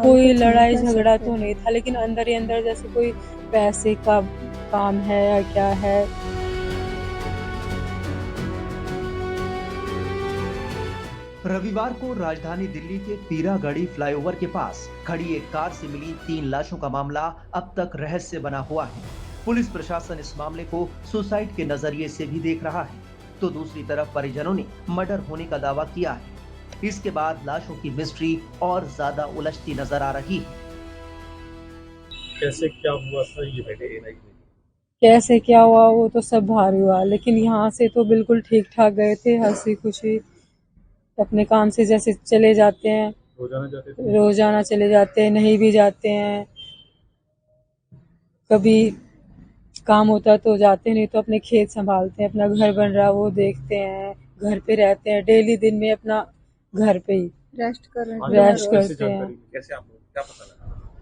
कोई लड़ाई झगड़ा तो नहीं था, लेकिन अंदर ही अंदर जैसे कोई पैसे का काम है या क्या है। रविवार को राजधानी दिल्ली के पीरागढ़ी फ्लाईओवर के पास खड़ी एक कार से मिली 3 लाशों का मामला अब तक रहस्य बना हुआ है। पुलिस प्रशासन इस मामले को सुसाइड के नजरिए से भी देख रहा है, तो दूसरी तरफ परिजनों ने मर्डर होने का दावा किया है। इसके बाद लाशों की मिस्ट्री और ज्यादा उलझती नजर आ रही है। कैसे क्या हुआ था ये कैसे क्या हुआ वो तो सब भारी हुआ, लेकिन यहाँ से तो बिल्कुल ठीक ठाक गए थे, हंसी खुशी अपने काम से जैसे चले जाते हैं। रोजाना जाते थे? रोजाना चले जाते हैं, नहीं भी जाते हैं, कभी काम होता तो जाते, नहीं तो अपने खेत संभालते हैं, अपना घर बन रहा वो देखते हैं, घर पे रहते हैं, डेली दिन में अपना घर पे ही रेस्ट करते हैं। कैसे आप लोग क्या पता लगा?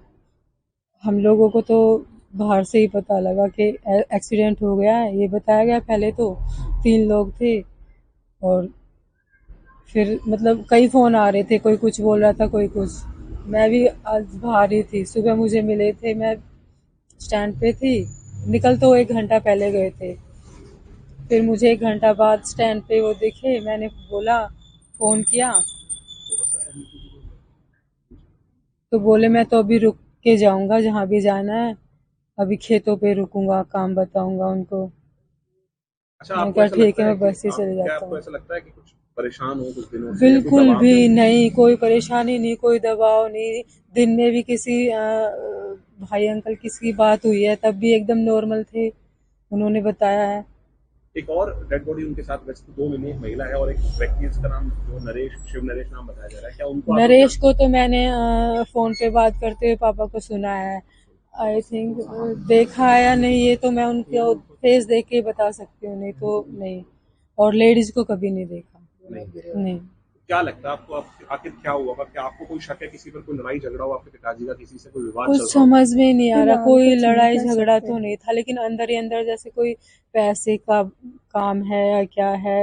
हम लोगों को तो बाहर से ही पता लगा कि एक्सीडेंट हो गया है, ये बताया गया। पहले तो 3 लोग थे और फिर मतलब कई फोन आ रहे थे, कोई कुछ बोल रहा था, कोई कुछ। मैं भी आज बाहर ही थी, सुबह मुझे मिले थे, मैं स्टैंड पे थी, निकल तो 1 घंटा पहले गए थे, फिर मुझे 1 घंटा बाद स्टैंड पे वो दिखे, मैंने बोला, फोन किया तो बोले मैं तो अभी रुक के जाऊंगा, जहाँ भी जाना है, अभी खेतों पे रुकूंगा, काम बताऊंगा उनको। अच्छा, मैंने आपको कहा ऐसा ठीक लगता है, है मैं कि बस से चले क्या जाता आपको हूँ। ऐसा लगता है कि कुछ परेशान हो कुछ दिनों से या कोई बिल्कुल दबाव भी में? नहीं, कोई परेशानी नहीं, कोई दबाव नहीं। दिन में भी किसी भाई अंकल किसी की बात हुई है, तब भी एकदम नॉर्मल थे, उन्होंने बताया है। एक और डेड बॉडी उनके साथ वैसे तो 2 मिली, एक महिला है और एक व्यक्ति जिसका नाम जो नरेश, शिव नरेश नाम बताया जा रहा है। क्या उनको आप लोग नरेश को तो मैंने फोन पे बात करते हुए पापा को सुना है, आई थिंक। देखा है या नहीं ये तो मैं उनके फेस देख के ही बता सकती हूँ, नहीं तो नहीं। और लेडीज को कभी नहीं देखा। नहीं। क्या लगता है आपको आखिर क्या हुआ होगा? क्या आपको कोई शक है किसी पर, कोई लड़ाई झगड़ा हुआ आपके पिताजी का, किसी से कोई विवाद कुछ चल रहा हो? समझ में नहीं आ रहा, कोई लड़ाई झगड़ा तो नहीं था, लेकिन अंदर ही अंदर जैसे कोई पैसे का काम है या क्या है।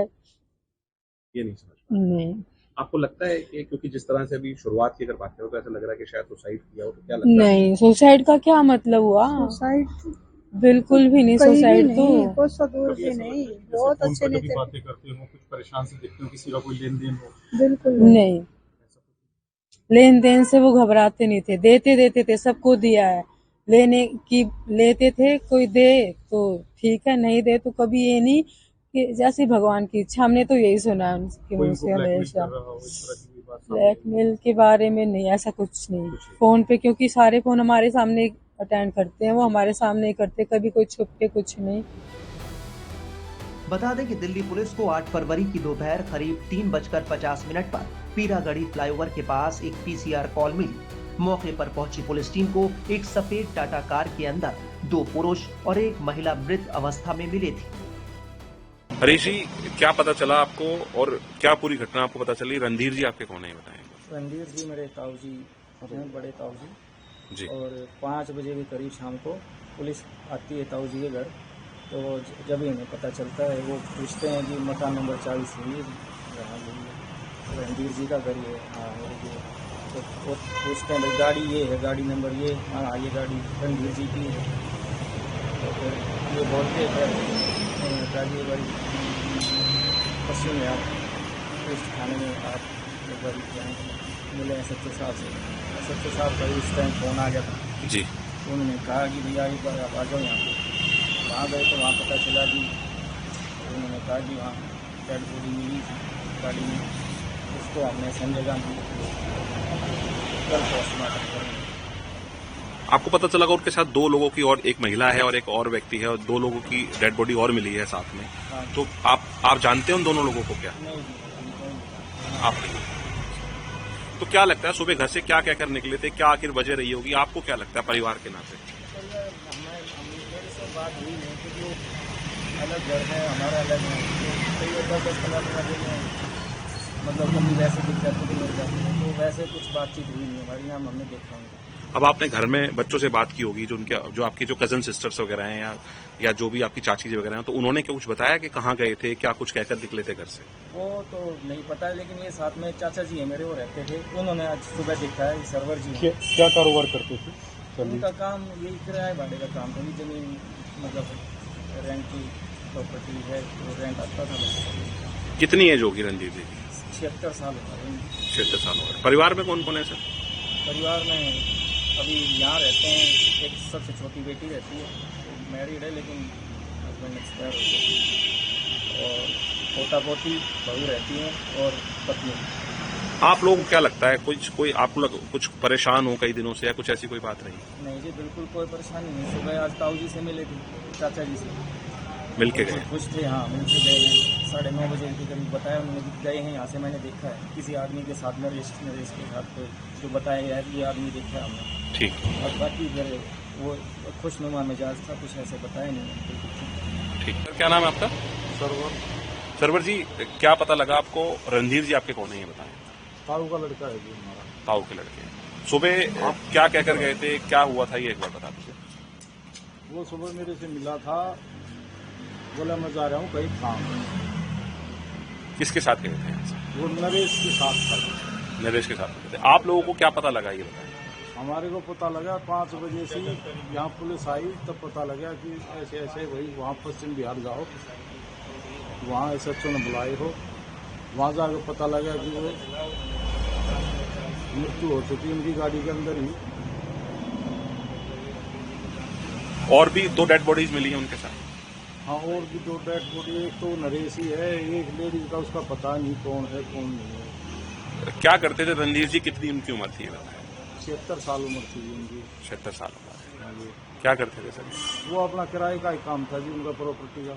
ये नहीं समझ पा रहे। नहीं। आपको लगता है कि क्योंकि जिस तरह से अभी शुरुआत की अगर बात करें तो ऐसा लग रहा है कि शायद सुसाइड किया हो, तो क्या लगता है? नहीं, सुसाइड का क्या मतलब हुआ? सुसाइड बिल्कुल भी नहीं, सुसाइड तो बहुत सा दूर भी नहीं, बहुत अच्छे कभी नेचर। बातें करते हो, कुछ परेशान से दिखते हो, किसी का कोई लेन देन हो? बिल्कुल नहीं, लेन देन से वो घबराते नहीं थे, देते देते थे, सबको दिया है, लेने की लेते थे, कोई दे तो ठीक है, नहीं दे तो कभी ये नहीं कि जैसे भगवान की इच्छा। हमने तो यही सुना है उनके कोई मुंह उनको से ब्लैकमेल हमेशा। कर रहा हो, इस तरह की कोई बात सामने आई? ब्लैकमेल के बारे में नहीं, ऐसा कुछ नहीं। फोन पे, क्योंकि सारे फोन हमारे सामने अटेंड करते हैं, वो हमारे सामने ही करते, कभी कोई छुप के कुछ नहीं। बता दें कि दिल्ली पुलिस को 8 फरवरी की दोपहर करीब 3:50 पर पीरागढ़ी फ्लाईओवर के पास एक पीसीआर कॉल मिली। मौके पर पहुंची पुलिस टीम को एक सफेद टाटा कार के अंदर 2 पुरुष और एक महिला मृत अवस्था में मिले थे। हरीश जी, क्या पता चला आपको और क्या पूरी घटना आपको पता चली? रणधीर जी आपके कौन है, बताएं। रणधीर जी मेरे ताऊ जी हैं, बड़े ताऊ जी। और 5 बजे के करीब शाम को पुलिस आती है ताऊ जी के घर, तो जब इन्हें पता चलता है वो पूछते हैं कि मकान नंबर 40 है रणधीर जी का घर ये। हाँ, तो वो पूछते हैं भाई गाड़ी ये है, गाड़ी नंबर ये, हाँ ये गाड़ी रणधीर जी की है। तो फिर ये बोलते हैं गाड़ी बड़ी पश्चिम में आप पुलिस थाने में आप एक बार मिले SHO साहब से। SHO साहब का उस टाइम फ़ोन आ गया था जी। तो उन्होंने कहा कि भैया एक बार आप आ जाओ यहाँ पे। वहाँ गए तो वहाँ पता चला कि उन्होंने कहा कि वहाँ डेड बॉडी मिली थी गाड़ी में, उसको हमने संजय में कल पोस्टमार्टम करेंगे। आपको पता चला कि उनके साथ 2 लोगों की, और एक महिला है और एक और व्यक्ति है, और 2 लोगों की डेड बॉडी और मिली है साथ में। हाँ। तो आप जानते हैं उन दोनों लोगों को? क्या आप नहीं? तो क्या लगता है सुबह घर से क्या क्या करने के लिए थे, क्या आखिर वजह रही होगी? आपको क्या लगता है परिवार के नाते? मेरे से बात हुई नहीं क्योंकि अलग घर है, हमारा अलग है, कई 10-10 कलाक लगे हैं, मतलब कभी वैसे दिख जाते थे मिल जाते हैं, तो वैसे कुछ बातचीत हुई नहीं हमारी। यहाँ हमने देखा अब आपने घर में बच्चों से बात की होगी, जो आपकी जो कजन सिस्टर्स वगैरह हैं या जो भी आपकी चाची जी वगैरह हैं, तो उन्होंने क्या कुछ बताया कि कहाँ गए थे, क्या कुछ कहकर निकले थे घर से? वो तो नहीं पता है, लेकिन ये साथ में चाचा जी है मेरे, वो रहते थे। उन्होंने आज सुबह देखा है, सर्वर जी हैं। क्या कारोबार करते थे? उनका काम यही किराए भाड़े का काम था, जमीन मतलब रेंट की प्रॉपर्टी है, तो रेंट आता था। कितनी एज होगी रणदीप जी? 76 साल हो गए। 76 साल हो गए। परिवार में कौन कौन है सर? परिवार में अभी यहाँ रहते हैं, एक सबसे छोटी बेटी रहती है, मैरिड है लेकिन हस्बैंड एक्सपायर हो गए, और पोता पोती बहू रहती हैं और पत्नी। आप लोगों को क्या लगता है, कोई आप लोग कुछ परेशान हो कई दिनों से या कुछ ऐसी कोई बात रही? नहीं जी, बिल्कुल कोई परेशानी नहीं। सुबह आज ताऊ जी से मिले थे, चाचा जी से मिलके गए? कुछ थे, हाँ मिलके गए हैं। 9:30 बजे के करीब बताया उन्होंने कि गए हैं यहाँ से। मैंने देखा है किसी आदमी के साथ, नरेश के साथ, जो बताया है ये आदमी देखा है हमने। ठीक। और बाकी फिर वो खुशनुमा मिजाज था, कुछ ऐसे बताया नहीं। ठीक। क्या नाम है आपका? सरवर जी, क्या पता लगा आपको? रणधीर जी आपके कौन है ये बताएं? ताऊ का लड़का है जी हमारा। ताऊ के लड़के। सुबह आप क्या कहकर गए थे, क्या हुआ था, ये एक बार बता दीजिए। वो सुबह मेरे से मिला था, बोला मैं जा रहा हूँ कहीं काम। किसके साथ गए थे यहाँ से? वो नरेश के साथ था। नरेश के साथ गए थे। आप लोगों को क्या पता लगा ये बताएं? हमारे को पता लगा 5 बजे से यहाँ पुलिस आई, तब पता लगा कि ऐसे ऐसे वही वहाँ पश्चिम बिहार जाओ, वहाँ SHO ने बुलाए हो। वहाँ जाकर पता लगा कि वो मृत्यु हो चुकी उनकी गाड़ी के अंदर ही। और भी 2 डेड बॉडीज मिली हैं उनके साथ? हाँ, और भी 2 डेड बॉडी, एक तो नरेश ही है, एक लेडीज का उसका पता नहीं कौन है कौन नहीं है। क्या करते थे रणधीर जी? कितनी उनकी उम्र थी? 76 साल उम्र थी उनकी। 76 साल उम्र। हाँ जी। क्या करते थे सर? वो अपना किराए का ही काम था जी उनका, प्रॉपर्टी का।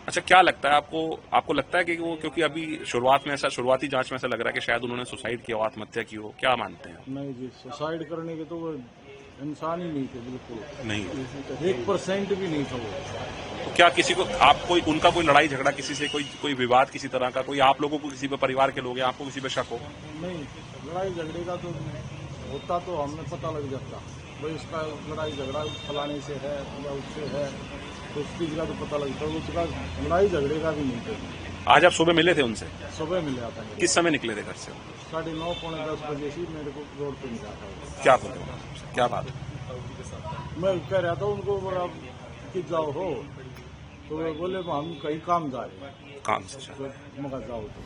अच्छा, क्या लगता है आपको लगता है कि वो, क्योंकि अभी शुरुआती जांच में ऐसा लग रहा है कि शायद उन्होंने सुसाइड किया हो, आत्महत्या की हो, क्या मानते हैं? नहीं जी, सुसाइड करने के तो वो इंसान ही नहीं थे, बिल्कुल नहीं। 1% भी नहीं था वो। तो क्या किसी को उनका कोई लड़ाई झगड़ा किसी से, कोई विवाद किसी तरह का, कोई आप लोगों को किसी पे, परिवार के लोग हैं, आपको किसी पे शक हो? नहीं, लड़ाई झगड़े का तो होता तो हमें पता लग जाता, भाई उसका लड़ाई झगड़ा फलाने से है या उससे है, तो उस चीज का तो पता लगता है। उसका लड़ाई झगड़े का भी नहीं था। आज आप सुबह मिले थे उनसे? सुबह मिल जाता है। किस समय निकले थे घर से? 9:30 पौने 10 बजे से मेरे को रोड पे मिला था। क्या बोले? क्या बात? मैं कह रहा था उनको, बोला कि जाओ हो, तो वे बोले हम कहीं काम जा रहे हैं। काम से? मगर जाओ तो।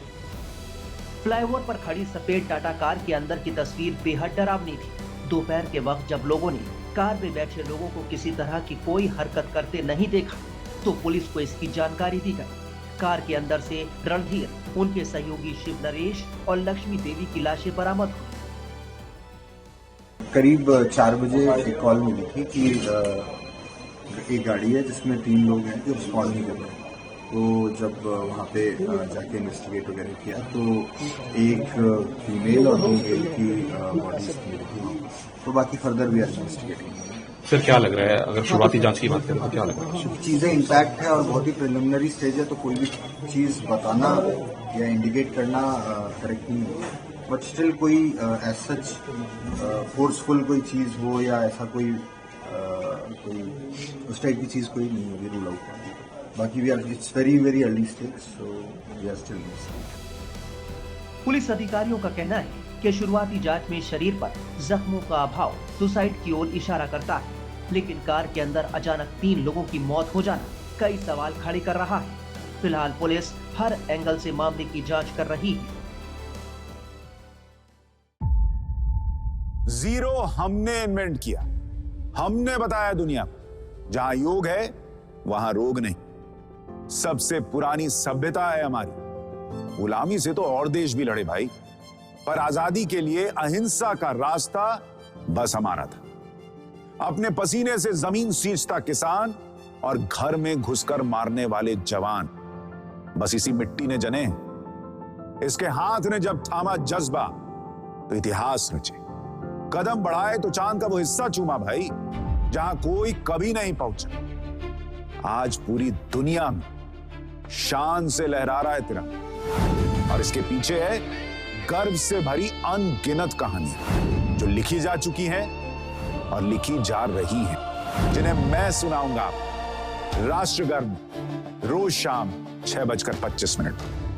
फ्लाईओवर पर खड़ी सफेद टाटा कार के अंदर की तस्वीर बेहद डरावनी थी। दोपहर के वक्त जब लोगों ने कार में बैठे लोगों को किसी तरह की कोई हरकत करते नहीं देखा, तो पुलिस को इसकी जानकारी दी गई। कार के अंदर से रणधीर, उनके सहयोगी शिव नरेश और लक्ष्मी देवी की लाशें बरामद हुई। करीब 4 बजे एक कॉल मिली थी कि एक गाड़ी है जिसमें 3 लोग हैं जो रिस्पॉन्ड नहीं कर रहे हैं। तो जब वहाँ पे जाके इन्वेस्टिगेट वगैरह किया तो एक फीमेल और 2 मेल की बॉडीज मिली, तो बाकी फर्दर भी इन्वेस्टिगेटिंग। फिर क्या लग रहा है, अगर शुरुआती जांच की बात करें तो क्या लग रहा है? चीजें इंटैक्ट है और बहुत ही प्रिलिमिनरी स्टेज है, तो कोई भी चीज बताना या इंडिकेट करना करेक्ट नहीं है। बट स्टिल कोई एज सच फोर्सफुल कोई चीज हो या ऐसा कोई उस टाइप की चीज कोई नहीं होगी रूल आउट। बाकी we are, it's very very early stage, so we are still investigating. Police अधिकारियों का कहना है कि शुरुआती जांच में शरीर पर जख्मों का अभाव सुसाइड की ओर इशारा करता है, लेकिन कार के अंदर अचानक 3 लोगों की मौत हो जाना कई सवाल खड़े कर रहा है। फिलहाल पुलिस हर एंगल से मामले की जांच कर रही है। जीरो हमने इन्वेंट किया, हमने बताया दुनिया को, जहां योग है वहां रोग नहीं। सबसे पुरानी सभ्यता है हमारी। गुलामी से तो और देश भी लड़े भाई, पर आजादी के लिए अहिंसा का रास्ता बस हमारा था। अपने पसीने से जमीन सींचता किसान और घर में घुसकर मारने वाले जवान, बस इसी मिट्टी ने जने। इसके हाथ ने जब थामा जज्बा तो इतिहास रचे। कदम बढ़ाए तो चांद का वो हिस्सा चूमा भाई, जहां कोई कभी नहीं पहुंचा। आज पूरी दुनिया में शान से लहरा रहा है तिरंगा, और इसके पीछे है गर्व से भरी अनगिनत कहानियां जो लिखी जा चुकी हैं और लिखी जा रही हैं, जिन्हें मैं सुनाऊंगा राष्ट्रगर्व रोज शाम 6:25 पर।